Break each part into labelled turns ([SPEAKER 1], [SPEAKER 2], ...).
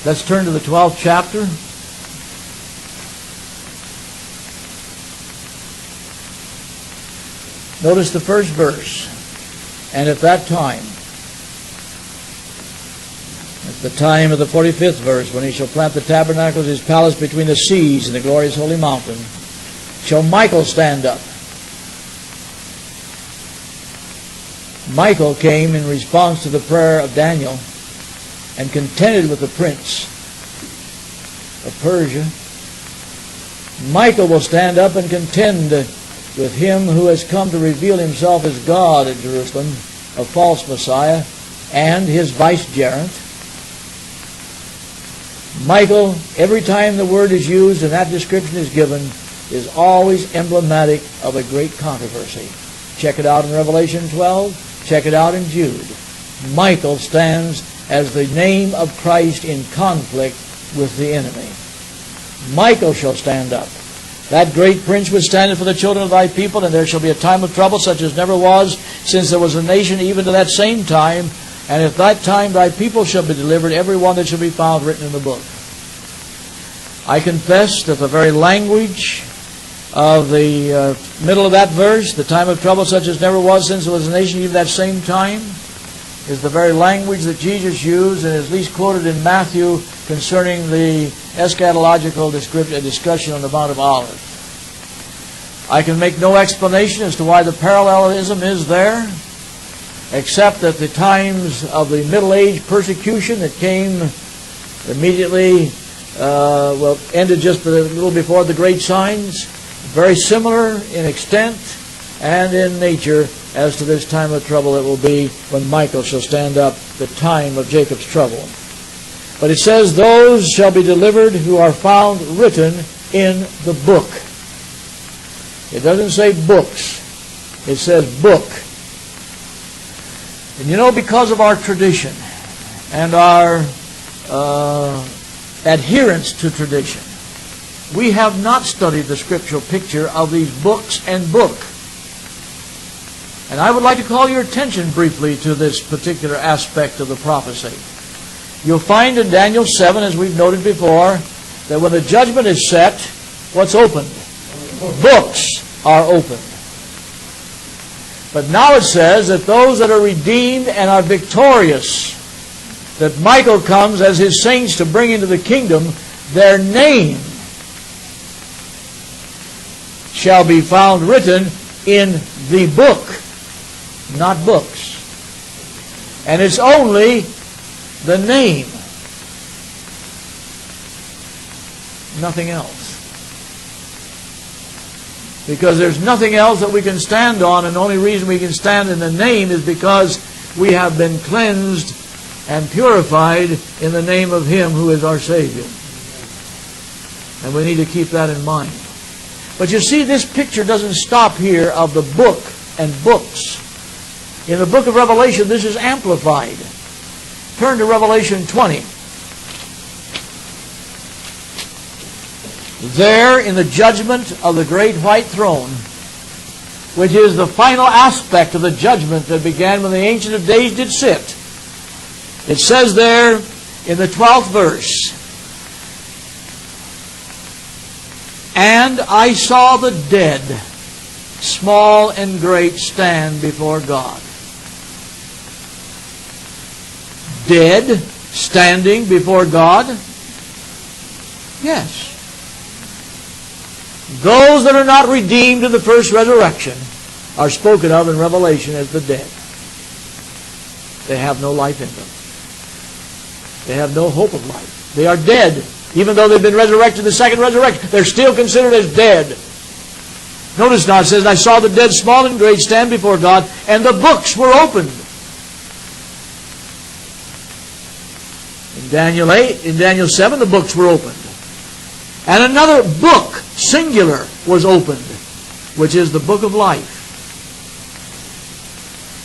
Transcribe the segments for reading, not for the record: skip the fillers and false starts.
[SPEAKER 1] Let's turn to the 12th chapter. Notice the first verse. And at that time, at the time of the 45th verse, when he shall plant the tabernacle of his palace between the seas and the glorious holy mountain, shall Michael stand up. Michael came in response to the prayer of Daniel and contended with the prince of Persia. Michael will stand up and contend with him who has come to reveal himself as God at Jerusalem, a false Messiah, and his vicegerent. Michael, every time the word is used and that description is given, is always emblematic of a great controversy. Check it out in Revelation 12. Check it out in Jude. Michael stands as the name of Christ in conflict with the enemy. Michael shall stand up. That great prince was standing for the children of thy people, and there shall be a time of trouble such as never was since there was a nation even to that same time. And at that time thy people shall be delivered, every one that shall be found written in the book. I confess that the very language of the middle of that verse, the time of trouble such as never was since there was a nation even that same time, is the very language that Jesus used and is at least quoted in Matthew concerning the eschatological discussion on the Mount of Olives. I can make no explanation as to why the parallelism is there, except that the times of the Middle Age persecution that came immediately, ended just a little before the great signs, very similar in extent and in nature as to this time of trouble that will be when Michael shall stand up, the time of Jacob's trouble. But it says, those shall be delivered who are found written in the book. It doesn't say books. It says book. And you know, because of our tradition and our adherence to tradition, we have not studied the scriptural picture of these books and book. And I would like to call your attention briefly to this particular aspect of the prophecy. You'll find in Daniel 7, as we've noted before, that when the judgment is set, what's opened? Books are opened. But now it says that those that are redeemed and are victorious, that Michael comes as his saints to bring into the kingdom, their name shall be found written in the book, not books. And it's only the name, nothing else. Because there's nothing else that we can stand on, and the only reason we can stand in the name is because we have been cleansed and purified in the name of Him who is our Savior. And we need to keep that in mind. But you see, this picture doesn't stop here of the book and books. In the book of Revelation, this is amplified. Turn to Revelation 20. There, in the judgment of the great white throne, which is the final aspect of the judgment that began when the Ancient of Days did sit, it says there in the 12th verse, and I saw the dead, small and great, stand before God. Dead, standing before God? Yes. Those that are not redeemed in the first resurrection are spoken of in Revelation as the dead. They have no life in them. They have no hope of life. They are dead. Even though they've been resurrected in the second resurrection, they're still considered as dead. Notice now it says, I saw the dead, small and great, stand before God, and the books were opened. In Daniel 8, in Daniel 7, the books were opened. And another book, singular, was opened, which is the book of life.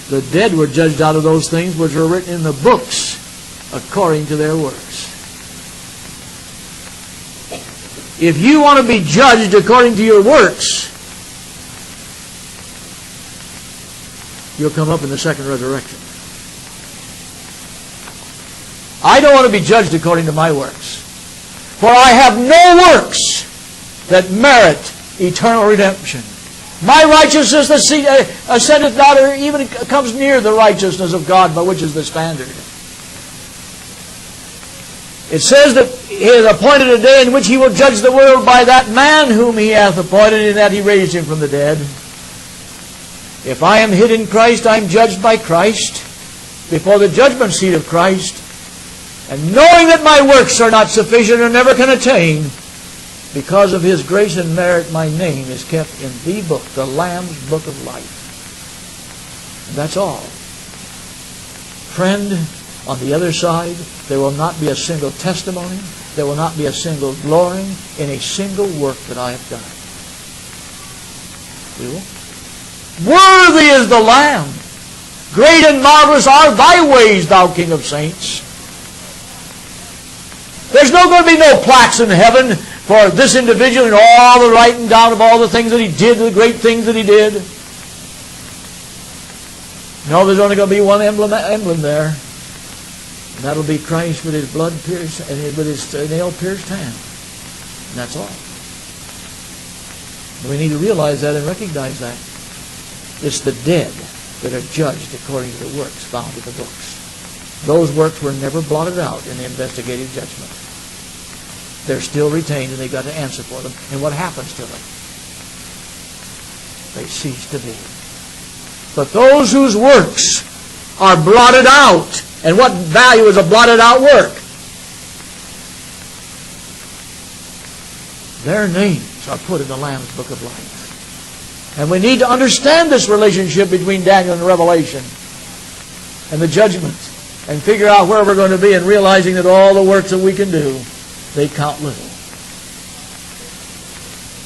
[SPEAKER 1] The dead were judged out of those things which were written in the books according to their works. If you want to be judged according to your works, you'll come up in the second resurrection. I don't want to be judged according to my works. For I have no works that merit eternal redemption. My righteousness ascendeth not, or even comes near the righteousness of God, by which is the standard. It says that He has appointed a day in which He will judge the world by that man whom He hath appointed, in that He raised Him from the dead. If I am hid in Christ, I am judged by Christ, before the judgment seat of Christ. And knowing that my works are not sufficient, or never can attain, because of His grace and merit, my name is kept in the book, the Lamb's book of life. And that's all. Friend, on the other side, there will not be a single testimony, there will not be a single glory in a single work that I have done. We will. Worthy is the Lamb. Great and marvelous are thy ways, thou King of saints. There's not going to be no plaques in heaven for this individual and all the writing down of all the things that he did, the great things that he did. No, there's only going to be one emblem there. And that'll be Christ with His blood pierced and with His nail-pierced hand. And that's all. We need to realize that and recognize that. It's the dead that are judged according to the works found in the books. Those works were never blotted out in the investigative judgment. They're still retained, and they've got to answer for them. And what happens to them? They cease to be. But those whose works are blotted out, and what value is a blotted out work? Their names are put in the Lamb's book of life. And we need to understand this relationship between Daniel and Revelation and the judgment, and figure out where we're going to be, and realizing that all the works that we can do, they count little.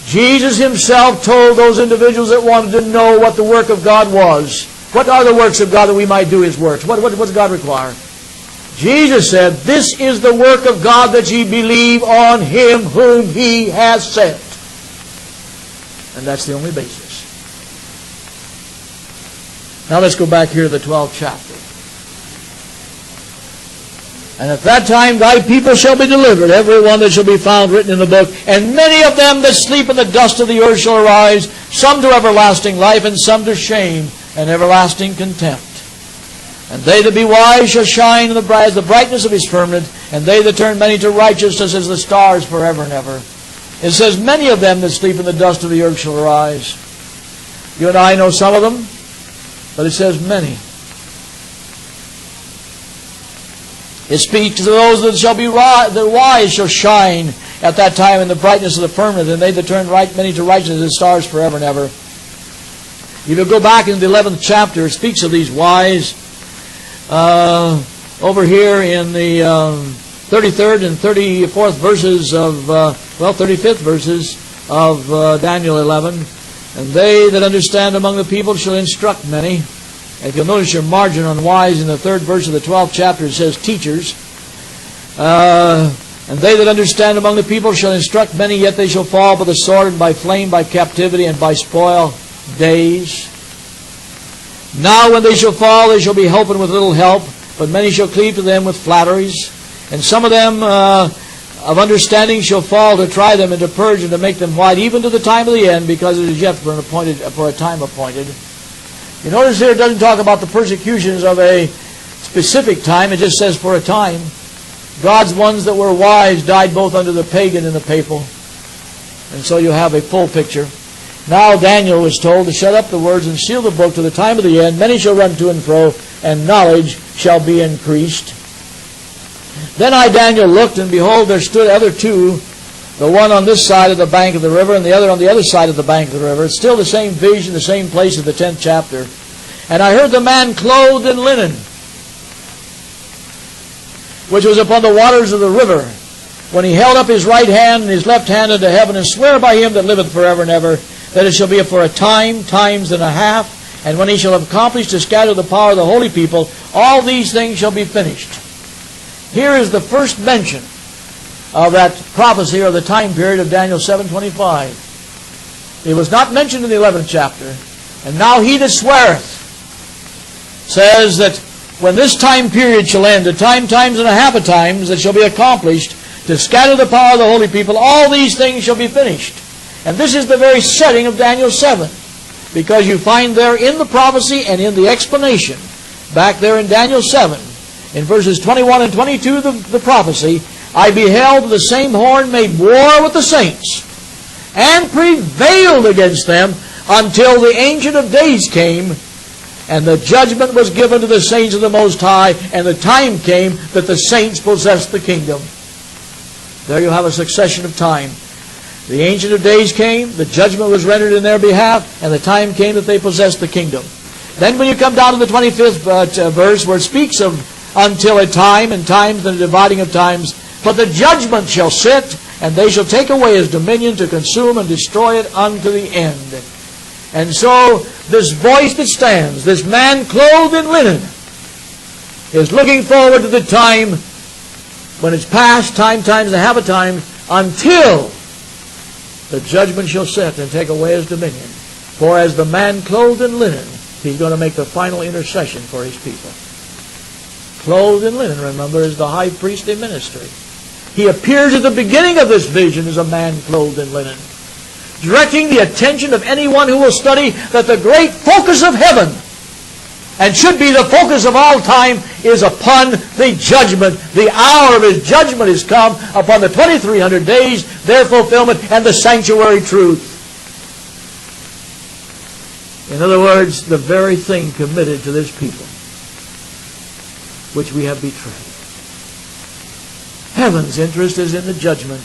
[SPEAKER 1] Jesus Himself told those individuals that wanted to know what the work of God was. What are the works of God that we might do His works? What does God require? Jesus said, "This is the work of God, that ye believe on Him whom He has sent." And that's the only basis. Now let's go back here to the 12th chapter. "And at that time thy people shall be delivered, every one that shall be found written in the book. And many of them that sleep in the dust of the earth shall arise, some to everlasting life, and some to shame and everlasting contempt. And they that be wise shall shine as the brightness of His firmament, and they that turn many to righteousness as the stars forever and ever." It says, many of them that sleep in the dust of the earth shall arise. You and I know some of them, but it says many. It speaks to those that shall be the wise shall shine at that time in the brightness of the firmament, and they that turn many to righteousness as stars forever and ever. If you go back in the 11th chapter, it speaks of these wise. Over here in the 33rd and 34th verses of, 35th verses of Daniel 11. "And they that understand among the people shall instruct many." And if you'll notice your margin on wise in the 3rd verse of the 12th chapter, it says teachers. "And they that understand among the people shall instruct many, yet they shall fall by the sword, and by flame, by captivity, and by spoil days. Now when they shall fall, they shall be helping with little help, but many shall cleave to them with flatteries. And some of them of understanding shall fall, to try them and to purge and to make them white, even to the time of the end, because it is yet for a time appointed." You notice here it doesn't talk about the persecutions of a specific time. It just says for a time. God's ones that were wise died both under the pagan and the papal. And so you have a full picture. "Now Daniel was told to shut up the words and seal the book to the time of the end. Many shall run to and fro, and knowledge shall be increased. Then I, Daniel, looked, and behold, there stood other two, the one on this side of the bank of the river, and the other on the other side of the bank of the river." It's still the same vision, the same place of the 10th chapter. "And I heard the man clothed in linen, which was upon the waters of the river, when he held up his right hand and his left hand unto heaven, and sware by Him that liveth forever and ever, that it shall be for a time, times and a half, and when he shall have accomplished to scatter the power of the holy people, all these things shall be finished." Here is the first mention of that prophecy, or the time period of Daniel 7:25. It was not mentioned in the 11th chapter. "And now he that sweareth says that when this time period shall end, a time, times, and a half a times that shall be accomplished, to scatter the power of the holy people, all these things shall be finished. And this is the very setting of Daniel 7. Because you find there in the prophecy and in the explanation, back there in Daniel 7, in verses 21 and 22 of the prophecy, I beheld the same horn made war with the saints, and prevailed against them until the Ancient of Days came, and the judgment was given to the saints of the Most High, and the time came that the saints possessed the kingdom. There you have a succession of time. The Ancient of Days came, the judgment was rendered in their behalf, and the time came that they possessed the kingdom. Then when you come down to the 25th verse, where it speaks of until a time, and times, and the dividing of times, but the judgment shall sit, and they shall take away his dominion to consume and destroy it unto the end. And so this voice that stands, this man clothed in linen, is looking forward to the time when it's past, time, times, and a half a time, until the judgment shall sit and take away his dominion. For as the man clothed in linen, he's going to make the final intercession for his people. Clothed in linen, remember, is the high priestly ministry. He appears at the beginning of this vision as a man clothed in linen, directing the attention of anyone who will study that the great focus of heaven, and should be the focus of all time, is upon the judgment. The hour of his judgment is come upon the 2300 days, their fulfillment, and the sanctuary truth. In other words, the very thing committed to this people, which we have betrayed. Heaven's interest is in the judgment,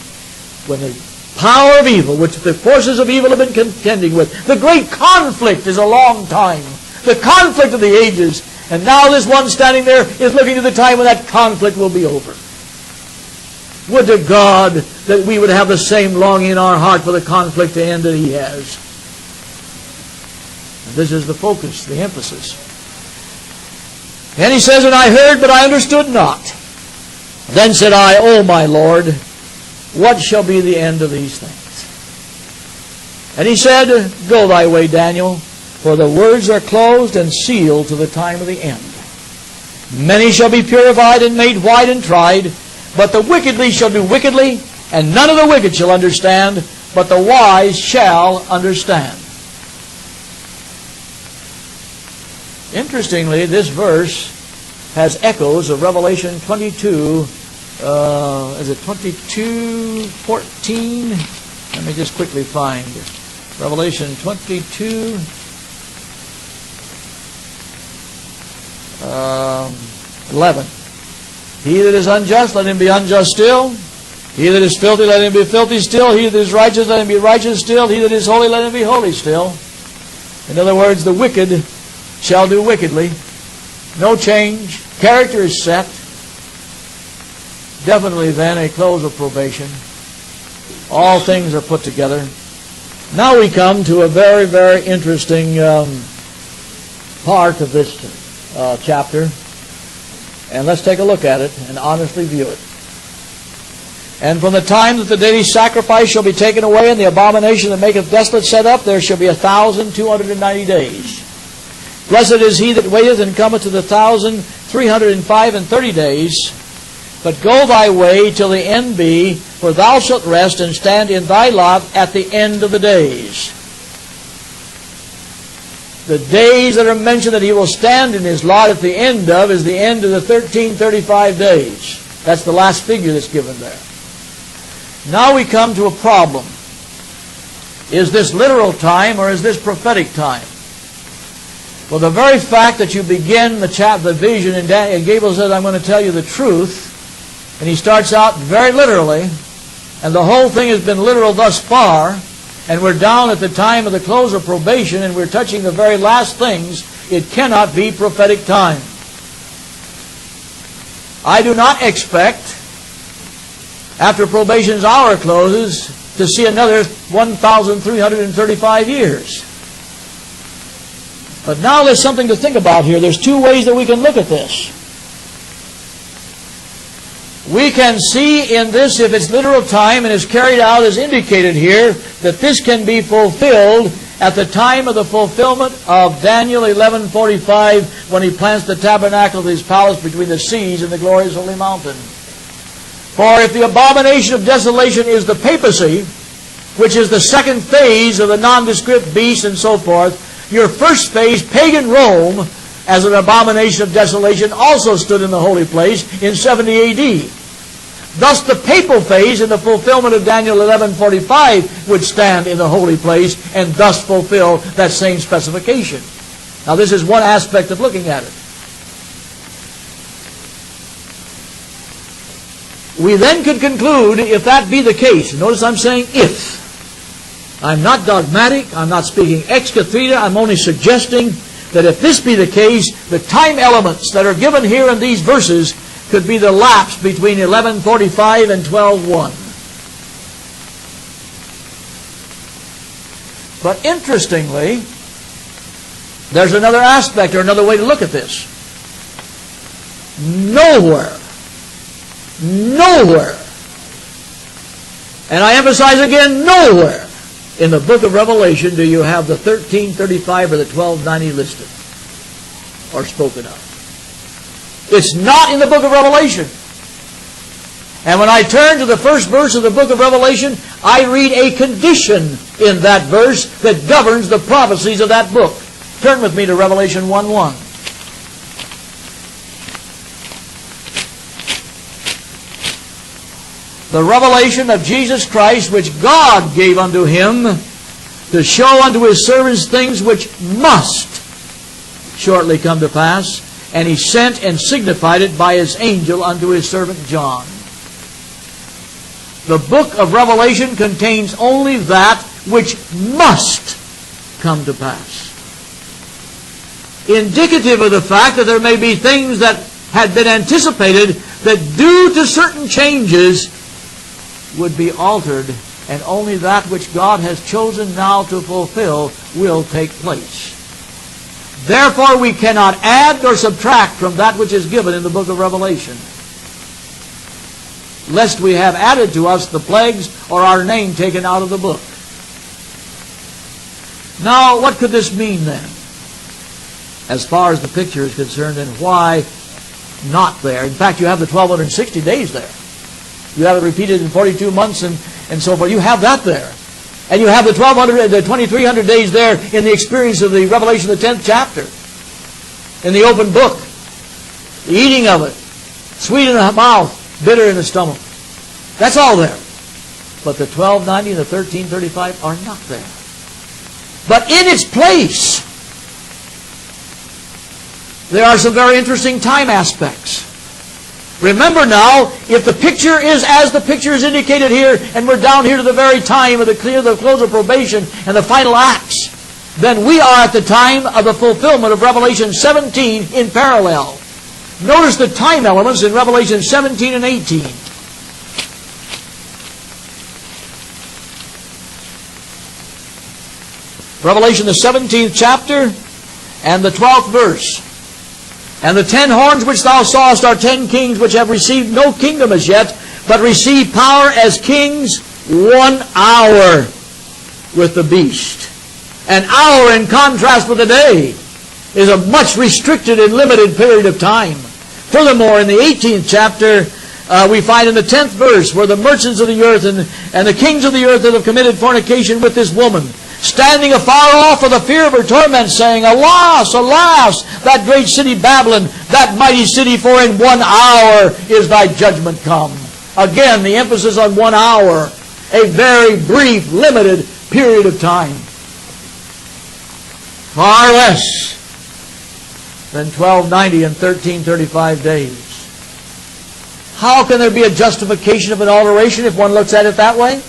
[SPEAKER 1] when the power of evil, which the forces of evil have been contending with. The great conflict is a long time. The conflict of the ages. And now this one standing there is looking to the time when that conflict will be over. Would to God that we would have the same longing in our heart for the conflict to end that he has. And this is the focus, the emphasis. And he says, and I heard, but I understood not. Then said I, O my Lord, what shall be the end of these things? And he said, go thy way, Daniel, for the words are closed and sealed to the time of the end. Many shall be purified and made white and tried, but the wickedly shall do wickedly, and none of the wicked shall understand, but the wise shall understand. Interestingly, this verse has echoes of Revelation 22. Is it 22:14? Let me just quickly find Revelation 22. 11. He that is unjust, let him be unjust still. He that is filthy, let him be filthy still. He that is righteous, let him be righteous still. He that is holy, let him be holy still. In other words, the wicked shall do wickedly. No change. Character is set. Definitely then a close of probation. All things are put together. Now we come to a very, very interesting part of this chapter. And let's take a look at it and honestly view it. And from the time that the daily sacrifice shall be taken away, and the abomination that maketh desolate set up, there shall be 1,290 days. Blessed is he that waiteth and cometh to the 1,330 days. But go thy way till the end be, for thou shalt rest and stand in thy lot at the end of the days. The days that are mentioned that he will stand in his lot at the end of is the end of the 1,335 days. That's the last figure that's given there. Now we come to a problem. Is this literal time or is this prophetic time? Well, the very fact that you begin the vision and Gabriel says, I'm going to tell you the truth, and he starts out very literally, and the whole thing has been literal thus far, and we're down at the time of the close of probation, and we're touching the very last things, it cannot be prophetic time. I do not expect, after probation's hour closes, to see another 1,335 years. But now there's something to think about here. There's two ways that we can look at this. We can see in this, if it's literal time and is carried out as indicated here, that this can be fulfilled at the time of the fulfillment of Daniel 11:45, when he plants the tabernacle of his palace between the seas and the glorious holy mountain. For if the abomination of desolation is the papacy, which is the second phase of the nondescript beast and so forth, your first phase, pagan Rome, as an abomination of desolation, also stood in the holy place in 70 A.D. Thus the papal phase in the fulfillment of Daniel 11:45 would stand in the holy place and thus fulfill that same specification. Now this is one aspect of looking at it. We then could conclude, if that be the case, notice I'm saying if. I'm not dogmatic, I'm not speaking ex cathedra, I'm only suggesting that if this be the case, the time elements that are given here in these verses could be the lapse between 11:45 and 12:1. But interestingly, there's another aspect or another way to look at this. Nowhere, and I emphasize again, nowhere in the book of Revelation do you have the 1335 or the 1290 listed or spoken of. It's not in the book of Revelation. And when I turn to the first verse of the book of Revelation, I read a condition in that verse that governs the prophecies of that book. Turn with me to Revelation 1:1. The revelation of Jesus Christ, which God gave unto him to show unto his servants things which must shortly come to pass. And he sent and signified it by his angel unto his servant John. The book of Revelation contains only that which must come to pass. Indicative of the fact that there may be things that had been anticipated that due to certain changes would be altered, and only that which God has chosen now to fulfill will take place. Therefore we cannot add nor subtract from that which is given in the book of Revelation, lest we have added to us the plagues or our name taken out of the book. Now, what could this mean then, as far as the picture is concerned, and why not there? In fact, you have the 1260 days there. You have it repeated in 42 months and so forth. You have that there. And you have the 2300 days there in the experience of the Revelation, the 10th chapter. In the open book. The eating of it. Sweet in the mouth, bitter in the stomach. That's all there. But the 1290 and the 1335 are not there. But in its place, there are some very interesting time aspects. Remember now, if the picture is as the picture is indicated here, and we're down here to the very time of the close of probation and the final acts, then we are at the time of the fulfillment of Revelation 17 in parallel. Notice the time elements in Revelation 17 and 18. Revelation, the 17th chapter and the 12th verse. And the 10 horns which thou sawest are 10 kings which have received no kingdom as yet, but receive power as kings 1 hour with the beast. An hour, in contrast with the day, is a much restricted and limited period of time. Furthermore, in the 18th chapter, we find in the 10th verse where the merchants of the earth and the kings of the earth that have committed fornication with this woman, standing afar off for the fear of her torment, saying, Alas, alas, that great city Babylon, that mighty city, for in 1 hour is thy judgment come. Again, the emphasis on 1 hour, a very brief, limited period of time. Far less than 1290 and 1335 days. How can there be a justification of an alteration if one looks at it that way?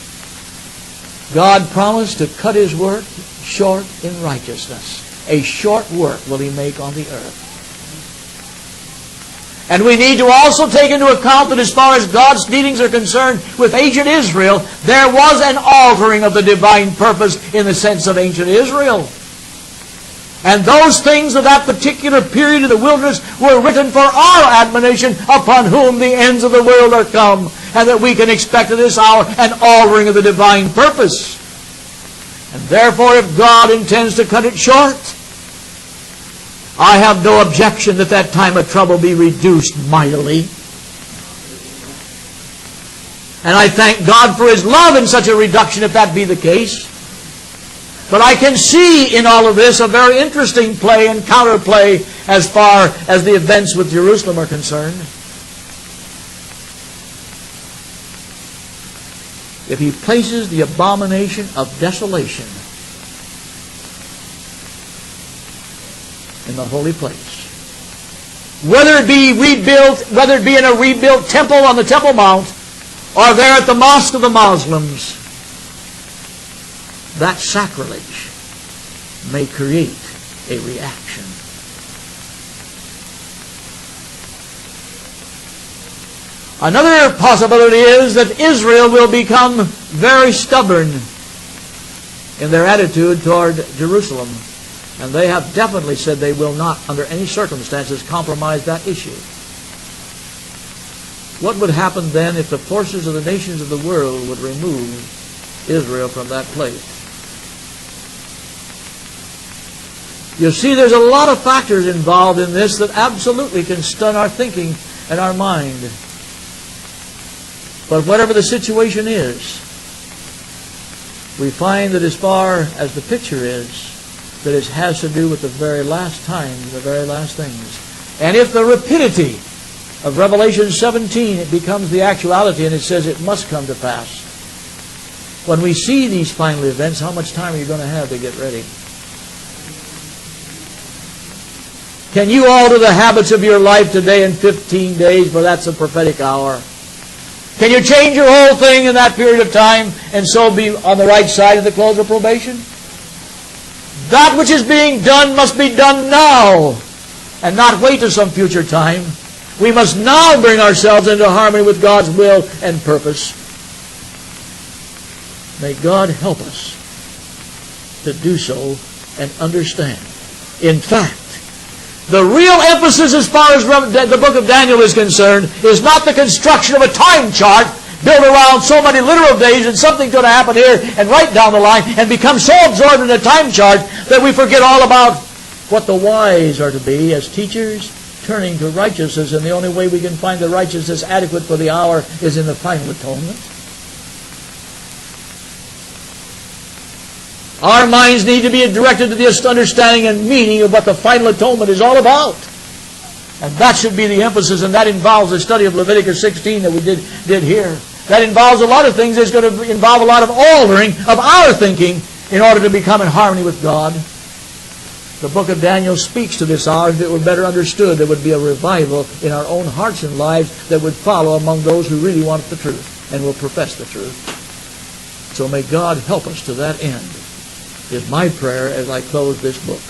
[SPEAKER 1] God promised to cut His work short in righteousness. A short work will He make on the earth. And we need to also take into account that as far as God's dealings are concerned with ancient Israel, there was an altering of the divine purpose in the sense of ancient Israel. And those things of that particular period of the wilderness were written for our admonition, upon whom the ends of the world are come, and that we can expect at this hour an altering of the divine purpose. And therefore, if God intends to cut it short, I have no objection that that time of trouble be reduced mightily. And I thank God for His love in such a reduction, if that be the case. But I can see in all of this a very interesting play and counterplay as far as the events with Jerusalem are concerned. If He places the abomination of desolation in the holy place, whether it be rebuilt, whether it be in a rebuilt temple on the Temple Mount, or there at the Mosque of the Muslims, that sacrilege may create a reaction. Another possibility is that Israel will become very stubborn in their attitude toward Jerusalem. And they have definitely said they will not, under any circumstances, compromise that issue. What would happen then if the forces of the nations of the world would remove Israel from that place? You see, there's a lot of factors involved in this that absolutely can stun our thinking and our mind. But whatever the situation is, we find that as far as the picture is, that it has to do with the very last times, the very last things. And if the rapidity of Revelation 17, it becomes the actuality, and it says it must come to pass. When we see these final events, how much time are you going to have to get ready? Can you alter the habits of your life today in 15 days? For that's a prophetic hour. Can you change your whole thing in that period of time and so be on the right side of the close of probation? That which is being done must be done now and not wait till some future time. We must now bring ourselves into harmony with God's will and purpose. May God help us to do so and understand. In fact, the real emphasis as far as the book of Daniel is concerned is not the construction of a time chart built around so many literal days and something's going to happen here and right down the line and become so absorbed in a time chart that we forget all about what the wise are to be as teachers, turning to righteousness, and the only way we can find the righteousness adequate for the hour is in the final atonement. Our minds need to be directed to this understanding and meaning of what the final atonement is all about. And that should be the emphasis, and that involves the study of Leviticus 16 that we did here. That involves a lot of things. It's going to involve a lot of altering of our thinking in order to become in harmony with God. The book of Daniel speaks to this hour. If it were better understood, there would be a revival in our own hearts and lives that would follow among those who really want the truth and will profess the truth. So may God help us to that end, is my prayer as I close this book.